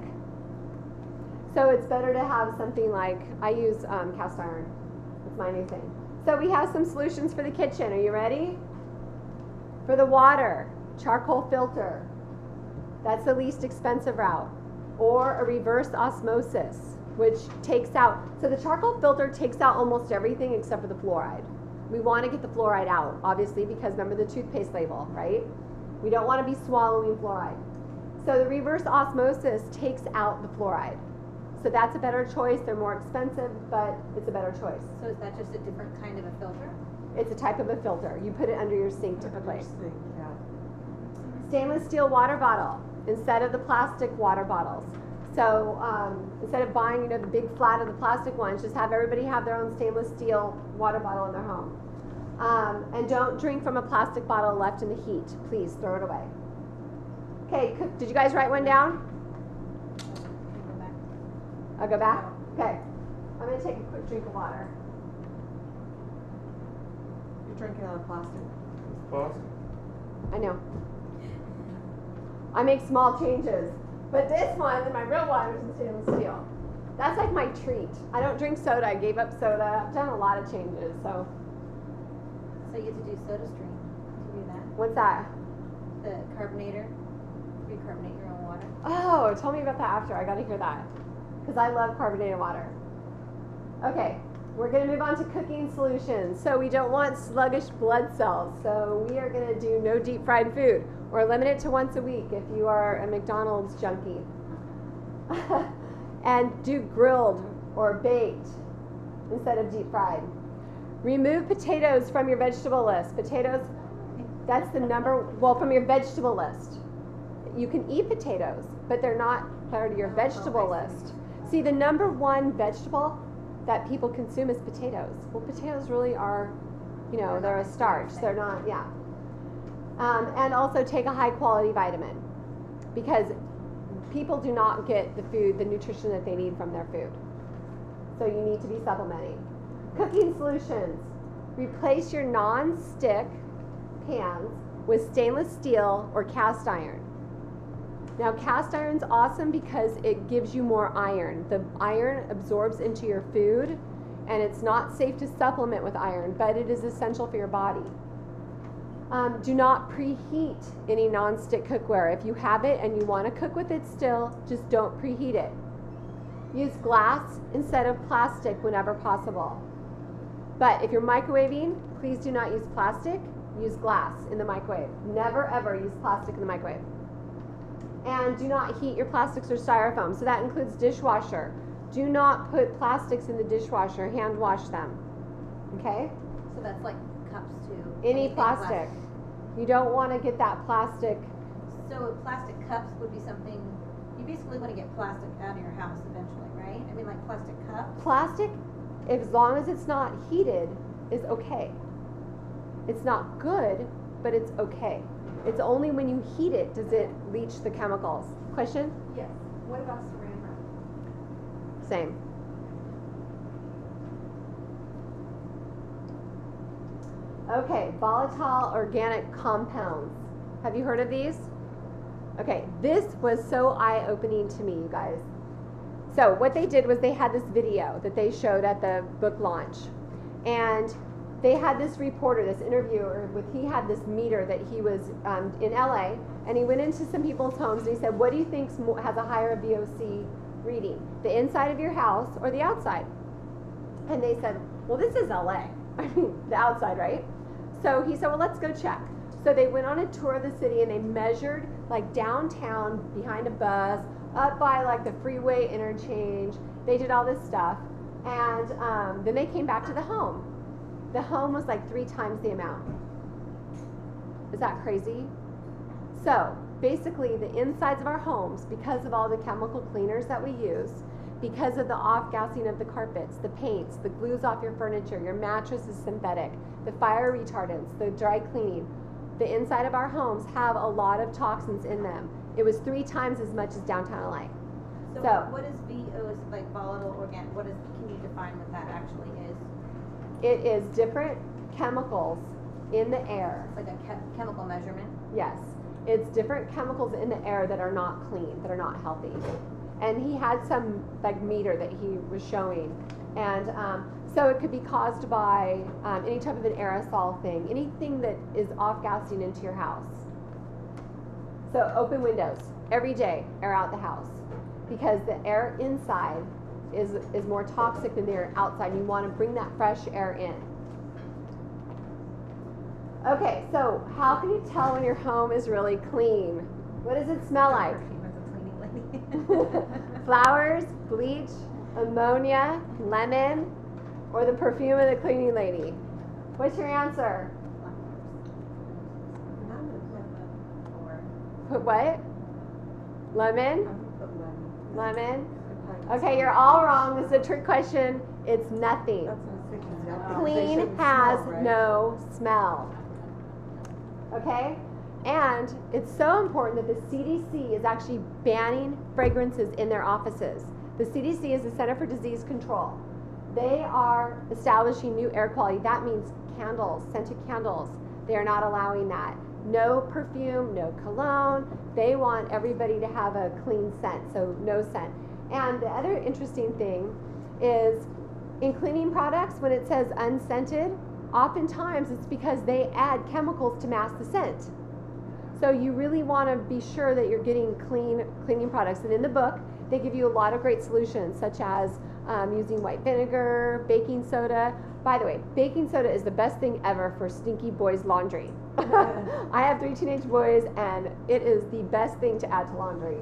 So it's better to have something like, I use cast iron. It's my new thing. So we have some solutions for the kitchen. Are you ready? For the water, charcoal filter. That's the least expensive route. Or a reverse osmosis, which takes out, so the charcoal filter takes out almost everything except for the fluoride. We want to get the fluoride out, obviously, because remember the toothpaste label, right? We don't want to be swallowing fluoride. So the reverse osmosis takes out the fluoride. So that's a better choice. They're more expensive, but it's a better choice. So is that just a different kind of a filter? It's a type of a filter. You put it under your sink typically. Interesting, yeah. Stainless steel water bottle instead of the plastic water bottles. So instead of buying, you know, the big flat of the plastic ones, just have everybody have their own stainless steel water bottle in their home. And don't drink from a plastic bottle left in the heat. Please throw it away. Okay, did you guys write one down? I'll go back? Okay. I'm going to take a quick drink of water. You're drinking out of plastic? It's possible. I know. I make small changes. But this one, and my real water is in stainless steel. That's like my treat. I don't drink soda. I gave up soda. I've done a lot of changes, so. So you get to do SodaStream to do that? What's that? The carbonator? Recarbonate your own water? Oh, tell me about that after. I got to hear that. Because I love carbonated water. Okay, we're going to move on to cooking solutions. So we don't want sluggish blood cells. So we are going to do no deep fried food, or limit it to once a week if you are a McDonald's junkie. And do grilled or baked instead of deep fried. Remove potatoes from your vegetable list. Potatoes, that's the from your vegetable list. You can eat potatoes, but they're not part of your vegetable list. See, the number one vegetable that people consume is potatoes. Well, potatoes really are, you know, they're a starch. They're not, yeah. And also take a high quality vitamin, because people do not get the nutrition that they need from their food. So you need to be supplementing. Cooking solutions. Replace your non-stick pans with stainless steel or cast iron. Now, cast iron's awesome because it gives you more iron. The iron absorbs into your food, and it's not safe to supplement with iron, but it is essential for your body. Do not preheat any non-stick cookware. If you have it and you want to cook with it still, just don't preheat it. Use glass instead of plastic whenever possible. But if you're microwaving, please do not use plastic. Use glass in the microwave. Never ever use plastic in the microwave. And do not heat your plastics or styrofoam. So that includes dishwasher. Do not put plastics in the dishwasher. Hand wash them. Okay? So that's like cups too. Any Anything plastic. You don't want to get that plastic. So plastic cups would be something, you basically want to get plastic out of your house eventually, right? I mean, like plastic cups? Plastic, as long as it's not heated, is okay. It's not good, but it's okay. It's only when you heat it does it leach the chemicals. Question? Yes. What about saran wrap? Same. Okay, volatile organic compounds. Have you heard of these? Okay, this was so eye-opening to me, you guys. So what they did was they had this video that they showed at the book launch, and they had this reporter, this interviewer, he had this meter that he was in LA, and he went into some people's homes and he said, what do you think has a higher VOC reading, the inside of your house or the outside? And they said, well, this is LA. I mean, the outside, right? So he said, well, let's go check. So they went on a tour of the city and they measured like downtown behind a bus, up by like the freeway interchange. They did all this stuff. And then they came back to the home. The home was like 3 times the amount. Is that crazy? So basically the insides of our homes, because of all the chemical cleaners that we use, because of the off-gassing of the carpets, the paints, the glues off your furniture, your mattress is synthetic, the fire retardants, the dry cleaning, the inside of our homes have a lot of toxins in them. It was 3 times as much as downtown LA. So what is VOs, like volatile organic, can you define what that actually is? It is different chemicals in the air. It's like a chemical measurement? Yes. It's different chemicals in the air that are not clean, that are not healthy. And he had some like meter that he was showing. And so it could be caused by any type of an aerosol thing, anything that is off-gassing into your house. So open windows every day, air out the house, because the air inside is more toxic than the air outside. You want to bring that fresh air in. Okay, so how can you tell when your home is really clean? What does it smell like? Perfume as a cleaning lady. Flowers, bleach, ammonia, lemon, or the perfume of the cleaning lady? What's your answer? Put what? Lemon? Lemon? Okay, you're all wrong. This is a trick question. It's nothing. Clean has no smell. Okay? And it's so important that the CDC is actually banning fragrances in their offices. The CDC is the Center for Disease Control. They are establishing new air quality. That means candles, scented candles. They are not allowing that. No perfume, no cologne. They want everybody to have a clean scent, so no scent. And the other interesting thing is in cleaning products, when it says unscented, oftentimes it's because they add chemicals to mask the scent. So you really want to be sure that you're getting clean cleaning products. And in the book, they give you a lot of great solutions, such as using white vinegar, baking soda. By the way, baking soda is the best thing ever for stinky boys' laundry. I have 3 teenage boys, and it is the best thing to add to laundry.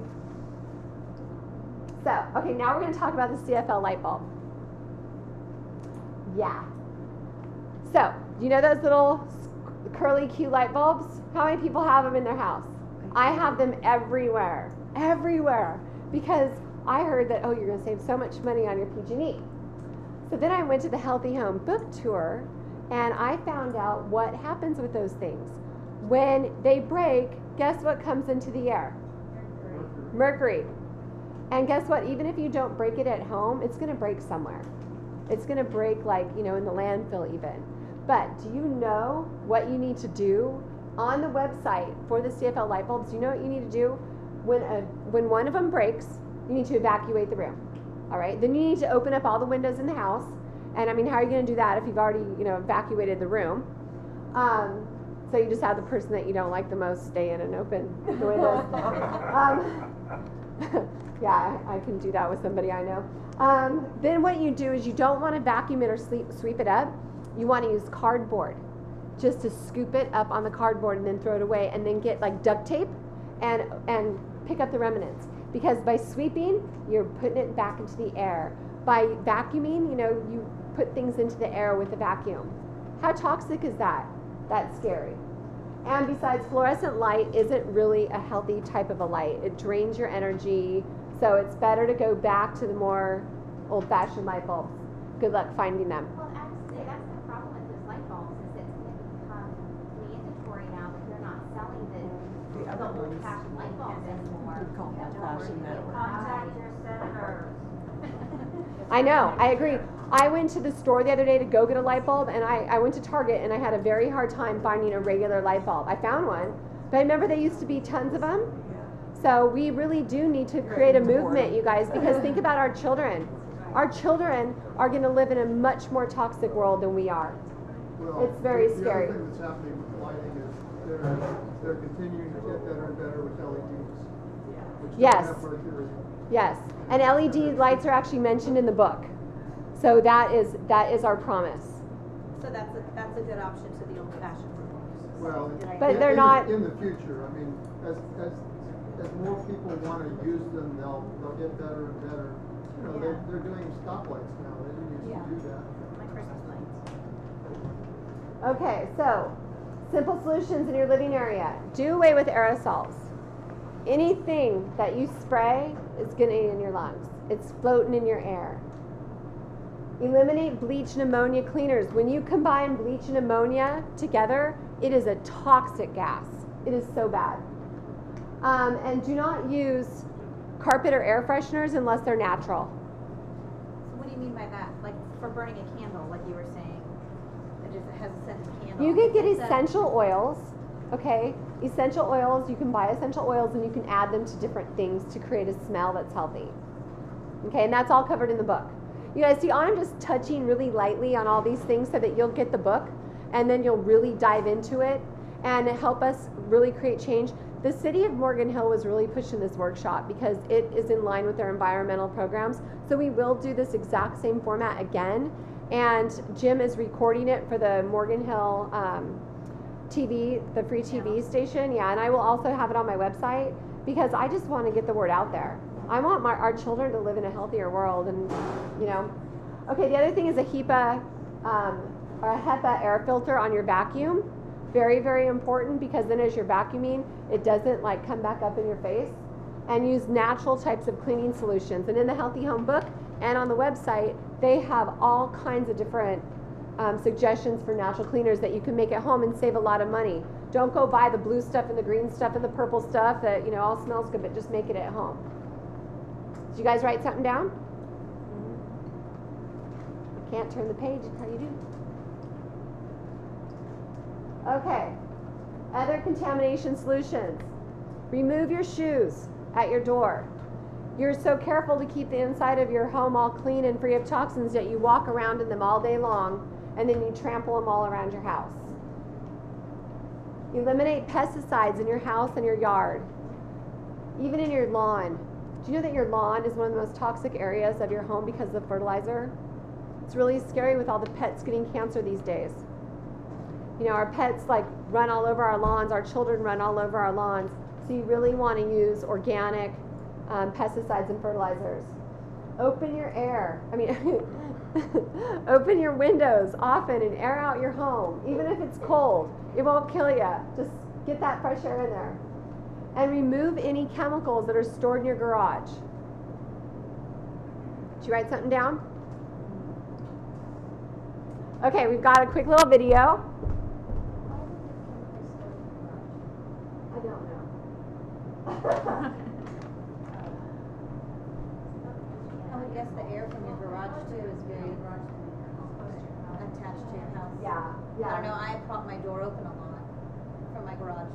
So, okay, now we're going to talk about the CFL light bulb. Yeah. So, do you know those little curly, cute light bulbs? How many people have them in their house? I have them everywhere, everywhere, because I heard that, oh, you're going to save so much money on your PG&E. So then I went to the Healthy Home book tour, and I found out what happens with those things. When they break, guess what comes into the air? Mercury. And guess what? Even if you don't break it at home, it's going to break somewhere. It's going to break, like, in the landfill even. But do you know what you need to do on the website for the CFL light bulbs? Do you know what you need to do? When one of them breaks, you need to evacuate the room. All right? Then you need to open up all the windows in the house. And I mean, how are you going to do that if you've already, evacuated the room? So you just have the person that you don't like the most stay in and open the windows. Yeah, I can do that with somebody I know. Then what you do is you don't want to vacuum it or sweep it up. You want to use cardboard just to scoop it up on the cardboard and then throw it away, and then get like duct tape and pick up the remnants. Because by sweeping, you're putting it back into the air. By vacuuming, you put things into the air with a vacuum. How toxic is that? That's scary. And besides, fluorescent light isn't really a healthy type of a light. It drains your energy, so it's better to go back to the more old-fashioned light bulbs. Good luck finding them. Well, actually, that's the problem with those light bulbs, is it's going to become mandatory now that they're not selling the old-fashioned light bulbs anymore. Contact your senators. I know, I agree. I went to the store the other day to go get a light bulb, and I went to Target, and I had a very hard time finding a regular light bulb. I found one, but I remember there used to be tons of them. So we really do need to create a movement, you guys, because think about our children. Our children are going to live in a much more toxic world than we are. Well, It's very the scary. other thing that's happening with lighting is they're continuing to get better and better with LEDs. Which don't Yes. have mercury. Yes, and LED lights are actually mentioned in the book. So that is our promise. So that's a good option to the old-fashioned ones. Well, But they're not- in the future. I mean, as more people want to use them, they'll get better and better. You know, Yeah. they're doing stoplights now. They didn't used Yeah. to do that. Like Christmas lights. Okay, so simple solutions in your living area. Do away with aerosols. Anything that you spray is getting in your lungs. It's floating in your air. Eliminate bleach and ammonia cleaners. When you combine bleach and ammonia together, it is a toxic gas. It is so bad. And do not use carpet or air fresheners unless they're natural. So what do you mean by that? Like for burning a candle, like you were saying, it has a scent of candle. You can get Is that- essential oils, okay? Essential oils, you can buy essential oils and you can add them to different things to create a smell that's healthy. Okay, and that's all covered in the book. You guys see, I'm just touching really lightly on all these things so that you'll get the book and then you'll really dive into it and help us really create change. The city of Morgan Hill was really pushing this workshop because it is in line with their environmental programs. So we will do this exact same format again. And Jim is recording it for the Morgan Hill TV, the free TV station. Yeah, and I will also have it on my website because I just want to get the word out there. I want our children to live in a healthier world, and you know. Okay, the other thing is a HEPA or a HEPA air filter on your vacuum. Very, very important because then as you're vacuuming, it doesn't like come back up in your face. And use natural types of cleaning solutions. And in the Healthy Home book and on the website, they have all kinds of different suggestions for natural cleaners that you can make at home and save a lot of money. Don't go buy the blue stuff and the green stuff and the purple stuff that, you know, all smells good, but just make it at home. Did you guys write something down? I can't turn the page until you do. Okay. Other contamination solutions. Remove your shoes at your door. You're so careful to keep the inside of your home all clean and free of toxins, yet you walk around in them all day long and then you trample them all around your house. Eliminate pesticides in your house and your yard, even in your lawn. Do you know that your lawn is one of the most toxic areas of your home because of fertilizer? It's really scary with all the pets getting cancer these days. You know, our pets like run all over our lawns, our children run all over our lawns. So you really want to use organic pesticides and fertilizers. Open your air. Open your windows often and air out your home. Even if it's cold, it won't kill you. Just get that fresh air in there. And remove any chemicals that are stored in your garage. Did you write something down? Okay, we've got a quick little video. I don't know. I would guess the air from your garage too is very attached to your house. Yeah, yeah. I don't know, I prop my door open a lot from my garage,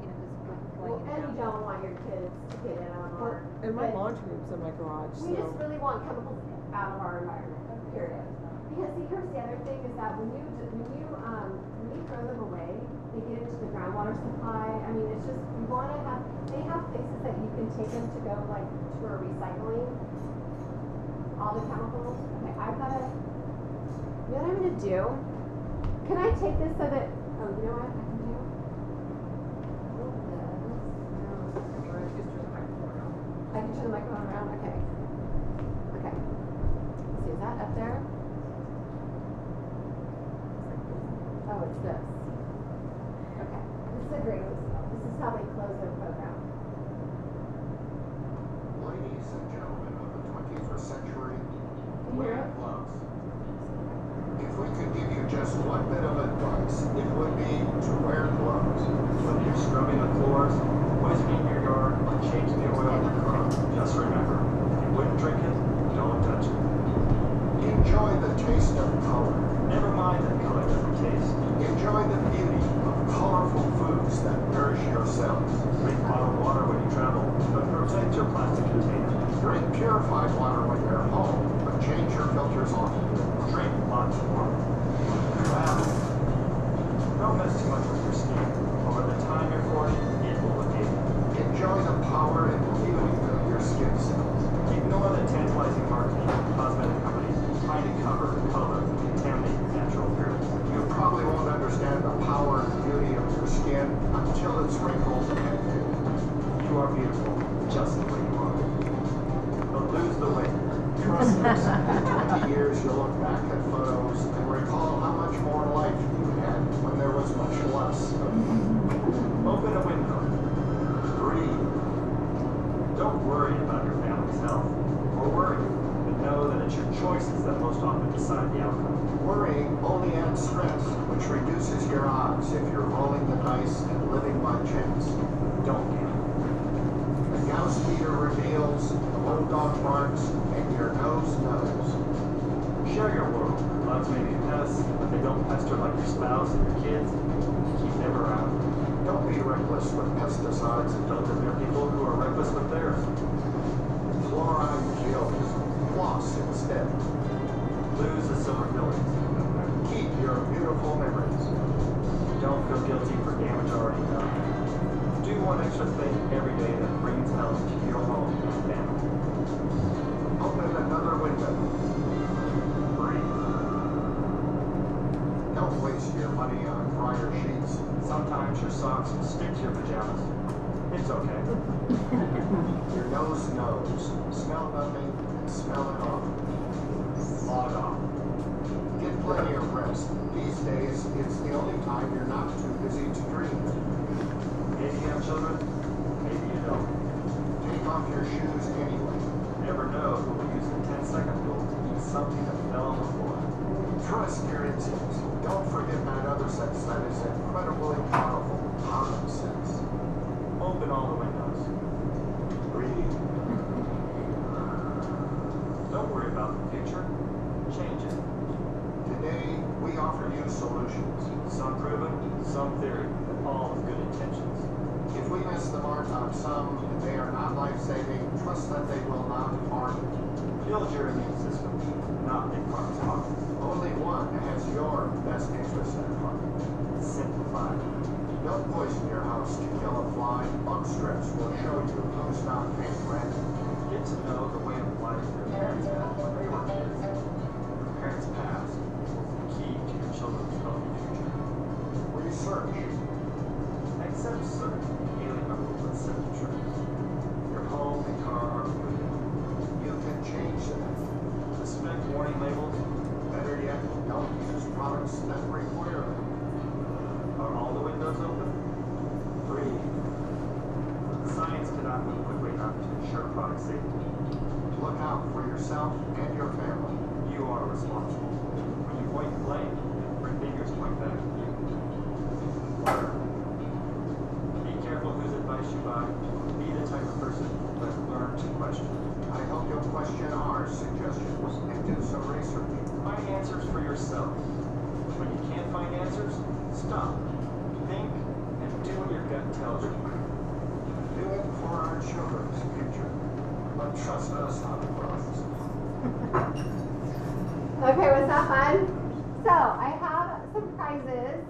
you know, just Well, going in and and you out. don't want your kids to get in on our. And my but laundry room's in my garage, We just so. really want chemicals out of our environment, period. Because see, here's the other thing is that when you throw them away, they get into the groundwater supply. I mean, it's just, you want to have, they have places that you can take them to go like to a recycling, all the chemicals. Okay, I've got to, you know what I'm going to do? Can I take this so that, oh, you know what I can do? I can turn the microphone around, okay. Okay. Let's see, is that up there? Oh, it's this. Okay. This is a great one. This is how they close their program. Ladies and gentlemen of the 21st century, Can you hear wear it? gloves. If we could give you just one bit of advice, it would be to wear gloves. Whether you're scrubbing the floors, whisking your yard, or changing the oil in your car, just remember, if you wouldn't drink it, don't touch it. Enjoy the taste of color. Never mind the color of the taste. Enjoy the beauty of colorful foods that nourish your cells. Drink bottled water when you travel, but purified water when you're home, but change your filters often. Drink lots of water. Travel. Don't mess too much with your skin. Over the time you're 40, it will look good. Enjoy the power and beauty of your skin cells. Ignore the tantalizing marketing of cosmetic companies trying to cover, color, and contaminate natural appearance. You probably won't understand the power and beauty of your skin until it's wrinkled and faded. You are beautiful, just the way you are. But lose the weight. Trust us. In 20 years, you'll look back at photos and recall how much more life you had when there was much less of you. Open a window. Breathe. Don't worry about your family's health. Or worry, but know that it's your choices that most often decide the outcome. Worrying only adds stress, which reduces your odds if you're rolling the dice and living by chance. Don't gamble. The Gauss meter reveals, the low dog barks, and your nose knows. Share your world. Bugs may be pests, but they don't pester like your spouse and your kids. Keep them around. Don't be reckless with pesticides and don't admire people who are reckless with theirs. Fluoride kills. Floss instead. Lose the silver fillings. Keep your beautiful memories. Don't feel guilty for damage already done. Do one extra thing every day that brings health to your home and family. Open another window. Breathe. Don't waste your money on dryer sheets. Sometimes your socks will stick to your pajamas. It's okay. Your nose knows. Smell nothing and smell it all. Log off. Get plenty of rest. These days, it's the only time you're not too busy to dream. Maybe you have children, maybe you don't. Take off your shoes anyway. Never know who will use the 10-second rule to eat something that fell on the floor. Trust your instincts. Don't forget that other sense that is incredibly powerful. Common sense. Open all the windows. Breathe. Don't worry about the future. Change it. Today, we offer you solutions. Some proven, some theory, and all with good intentions. If we miss the mark on some and they are not life-saving, trust that they will not harm you. Build your immune system, not Big Pharma's pockets. Only one has your best interest at heart. Simplify. Don't poison your house to kill a fly. Bug strips will show you who's not paying rent. Get to know the way of life your parents had when they were kids. Your parents' past is the key to your children's healthy future. Research. Accept certain alien but simple truths. Your home and car are fluid. You can change them. Suspect warning labels. Better yet, don't use products that require them. Are all the windows open? Breathe. Science cannot move quickly enough to ensure product safety. Look out for yourself and your family. You are responsible. When you point blame, three fingers point back at you. Learn. Be careful whose advice you buy. Be the type of person that learn to question. I hope you'll question our suggestions and do some research. Find answers for yourself. When you can't find answers, stop. Think and do what your gut tells you. Do it for our children's future. But trust us on the process. Okay, was that fun? So, I have some prizes.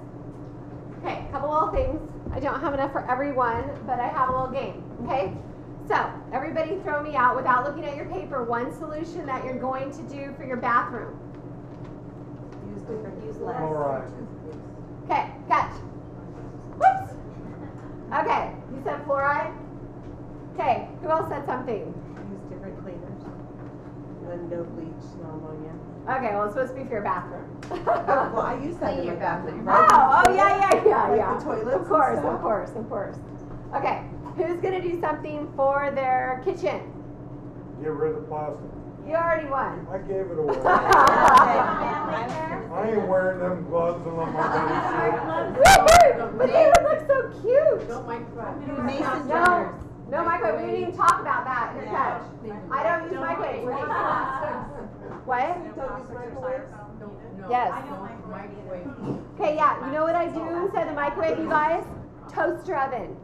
Okay, a couple little things. I don't have enough for everyone, but I have a little game, okay? So, everybody throw me out without looking at your paper one solution that you're going to do for your bathroom. Use less. All right. Okay, catch. Whoops. Okay, you said fluoride? Okay, who else said something? Use different cleaners. And no bleach, no ammonia. Okay, well, it's supposed to be for your bathroom. Well, I use that in your bathroom. Yeah. The toilets. Of course. Okay, who's gonna do something for their kitchen? Get rid of the plastic. You already won. I gave it away. I I ain't wearing them gloves and on my body Woo-hoo! But they would look so cute. Don't microwave. You mason No, jars. no microwave. We didn't even talk about that. Here, catch. I don't use microwave. What? Don't use microwaves? Yes. I don't microwave either. Okay, yeah. You know what I do instead of the microwave, you guys? Toaster oven.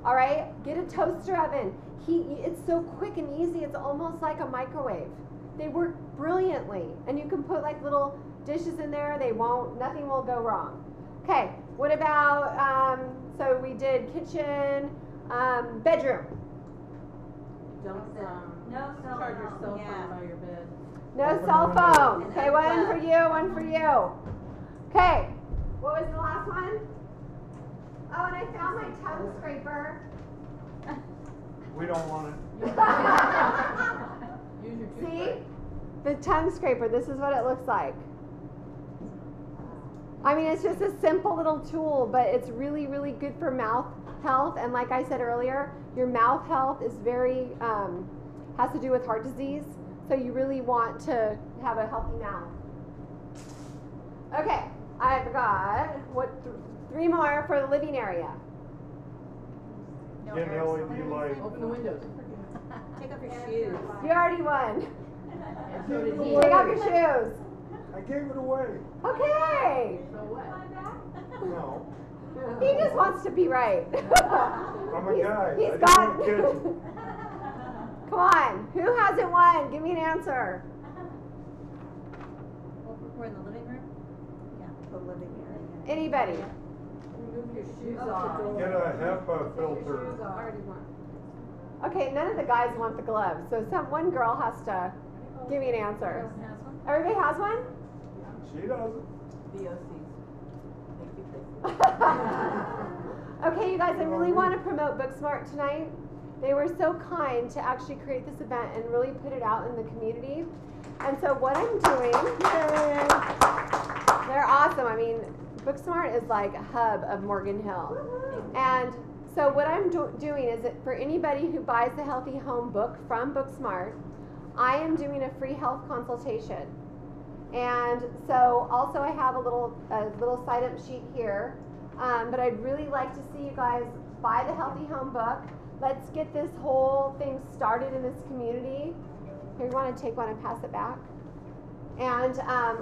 All right, get a toaster oven. It's so quick and easy. It's almost like a microwave. They work brilliantly, and you can put like little dishes in there. Nothing will go wrong. Okay, what about, so we did kitchen, bedroom. Don't, No cell charge your phone. cell Yeah. phone by your bed. No cell phone. And Okay, one unplug. for you, one for you. Okay, what was the last one? Oh, and I found my tongue scraper. We don't want it. Use your See? toothbrush. The tongue scraper, this is what it looks like. I mean, it's just a simple little tool, but it's really, really good for mouth health. And like I said earlier, your mouth health is very, has to do with heart disease. So you really want to have a healthy mouth. Okay, I forgot three more for the living area. No Get an air LED light. Open the windows. Take off your shoes. You already won. And so did he. Take off your shoes. I gave it away. Okay. So what? No, He just wants to be right. I'm a guy. He's I just got. want kids. Come on. Who hasn't won? Give me an answer. We're in the living room? Yeah. The living area. Anybody? Remove your shoes Oh, off. Get a HEPA filter. Okay, none of the guys want the gloves, so one girl has to give me an answer. Everybody has one? She doesn't. VOCs. Thank you, Tracy. Okay, you guys, I really want to promote Booksmart tonight. They were so kind to actually create this event and really put it out in the community. And so what I'm doing, yay, they're awesome. I mean, Booksmart is like a hub of Morgan Hill. And so what I'm doing is that for anybody who buys the Healthy Home book from Booksmart, I am doing a free health consultation. And so also I have a little sign-up sheet here. But I'd really like to see you guys buy the Healthy Home book. Let's get this whole thing started in this community. Here, you want to take one and pass it back? And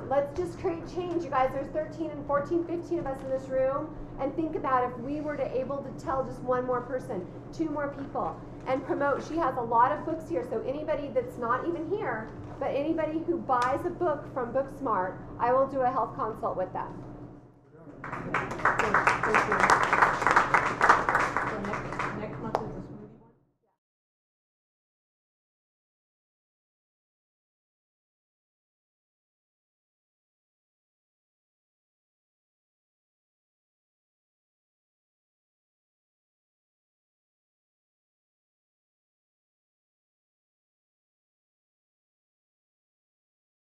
let's just create change. You guys, there's 13 and 14, 15 of us in this room. And think about if we were to able to tell just one more person, 2 more people, and promote. She has a lot of books here, so anybody that's not even here, but anybody who buys a book from Booksmart, I will do a health consult with them. So next